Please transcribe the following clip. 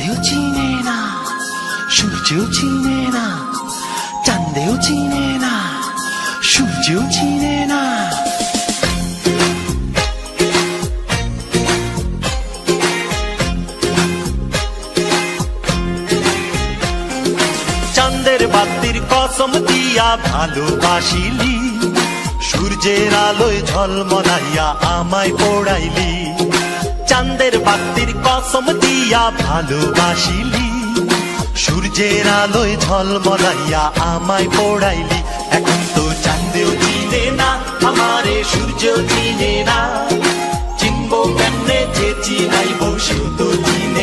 চাঁদেও চিনে না, সূর্যও চিনে না, চাঁদেও চিনে না, সূর্যও চিনে না। চাঁদের বাতির কসম দিয়া ভালোবাসিলি, সূর্যের আলোয় ঝলমলাইয়া আমায় পোড়াইলি। চাঁদের বাতির কসম দিয়া ভালোবাসিলি, সূর্যের আলোয় ঝলমলাইয়া আমায় পোড়াইলি। এখন তো চাঁদেও চিনে না আমারে, সূর্যও চিনে না, চিনবো কেমনে যে চিনাইব, সেও তো চিনে